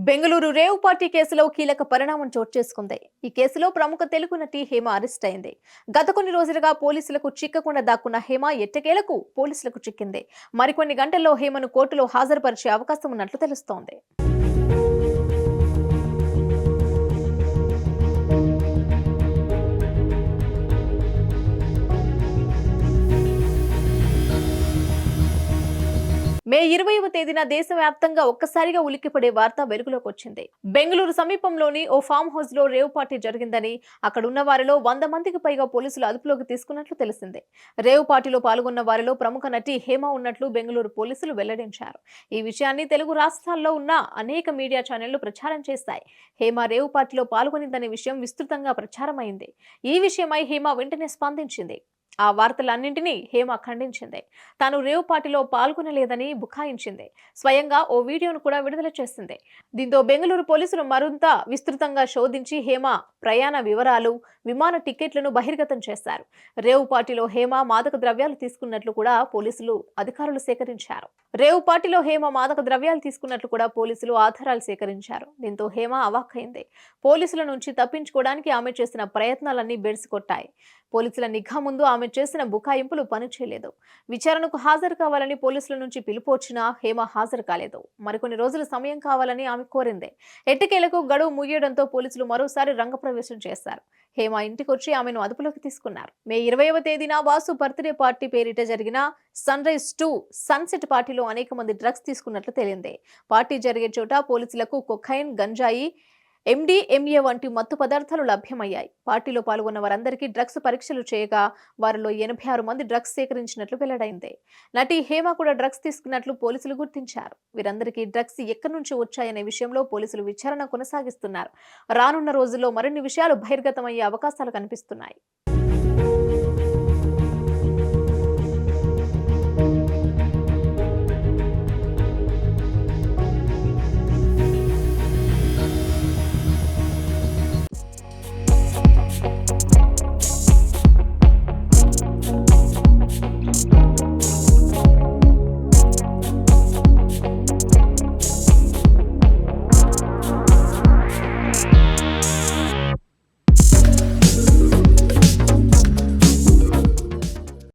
Bengaluru rave party కేసులో కీలక పరిణామం చోటు చేసుకుంది. ఈ కేసులో ప్రముఖ తెలుగు నటి హేమ అరెస్ట్ అయింది. గత కొన్ని రోజులుగా పోలీసులకు చిక్కకుండా దాక్కున్న హేమ ఎట్టకేలకు పోలీసులకు చిక్కింది. మరికొన్ని గంటల్లో హేమను కోర్టులో హాజరుపరిచే అవకాశం ఉన్నట్లు తెలుస్తోంది. మే 20వ తేదీన దేశవ్యాప్తంగా ఒక్కసారిగా ఉలిక్కిపడే వార్త వెలుగులోకి వచ్చింది. బెంగళూరు సమీపంలోని ఓ ఫామ్ హౌస్ లో రేవ్ పార్టీ జరిగిందని, అక్కడున్న వారిలో 100 మందికి పైగా పోలీసులు అదుపులోకి తీసుకున్నట్లు తెలిసింది. రేవ్ పార్టీలో పాల్గొన్న వారిలో ప్రముఖ నటి హేమ ఉన్నట్లు బెంగళూరు పోలీసులు వెల్లడించారు. ఈ విషయాన్ని తెలుగు రాష్ట్రాల్లో ఉన్న అనేక మీడియా ఛానళ్లు ప్రచారం చేశాయి. హేమ రేవ్ పార్టీలో పాల్గొనిందనే విషయం విస్తృతంగా ప్రచారమైంది. ఈ విషయమై హేమ వెంటనే స్పందించింది. ఆ వార్తలన్నింటినీ హేమ ఖండించింది. తాను రేవ్ పార్టీలో పాల్గొనలేదని బుకాయించింది. స్వయంగా ఓ వీడియోను కూడా విడుదల చేసింది. దీంతో బెంగళూరు పోలీసులు మరింత విస్తృతంగా శోధించి హేమ ప్రయాణ వివరాలు, విమాన టికెట్లను బహిర్గతం చేశారు. రేవ్ పార్టీలో హేమ మాదక ద్రవ్యాలు తీసుకున్నట్లు కూడా పోలీసులు అధికారులు సేకరించారు. రేవ్ పార్టీలో హేమ మాదక ద్రవ్యాలు తీసుకున్నట్లు కూడా పోలీసులు ఆధారాలు సేకరించారు. దీంతో హేమ అవాక్కైంది. పోలీసుల నుంచి తప్పించుకోవడానికి ఆమె చేసిన ప్రయత్నాలన్నీ బెడిసికొట్టాయి. పోలీసుల నిఘా ముందు ఆమె చేసిన బుకాయింపులు పనిచేయలేదు. విచారణకు హాజరు కావాలని పోలీసుల నుంచి పిలుపు వచ్చినా హేమ హాజరు కాలేదు. మరికొన్ని రోజులు సమయం కావాలని ఆమె కోరింది. ఎట్టకేలకు గడువు ముగియడంతో పోలీసులు మరోసారి రంగప్రవేశం చేశారు. హేమ ఇంటికొచ్చి ఆమెను అదుపులోకి తీసుకున్నారు. మే 20వ తేదీన వాసు బర్త్డే పార్టీ పేరిట జరిగిన సన్ రైజ్ టు సన్సెట్ పార్టీలో అనేక మంది డ్రగ్స్ తీసుకున్నట్లు తేలింది. పార్టీ జరిగే చోట పోలీసులకు కొకైన్, గంజాయి, ఎండీఎంఏ వంటి మత్తు పదార్థాలు లభ్యమయ్యాయి. పార్టీలో పాల్గొన్న వారందరికీ డ్రగ్స్ పరీక్షలు చేయగా వారిలో 86 మంది డ్రగ్స్ సేకరించినట్లు వెల్లడైంది. నటి హేమ కూడా డ్రగ్స్ తీసుకున్నట్లు పోలీసులు గుర్తించారు. వీరందరికీ డ్రగ్స్ ఎక్కడి నుంచి వచ్చాయనే విషయంలో పోలీసులు విచారణ కొనసాగిస్తున్నారు. రానున్న రోజుల్లో మరిన్ని విషయాలు బహిర్గతమయ్యే అవకాశాలు కనిపిస్తున్నాయి.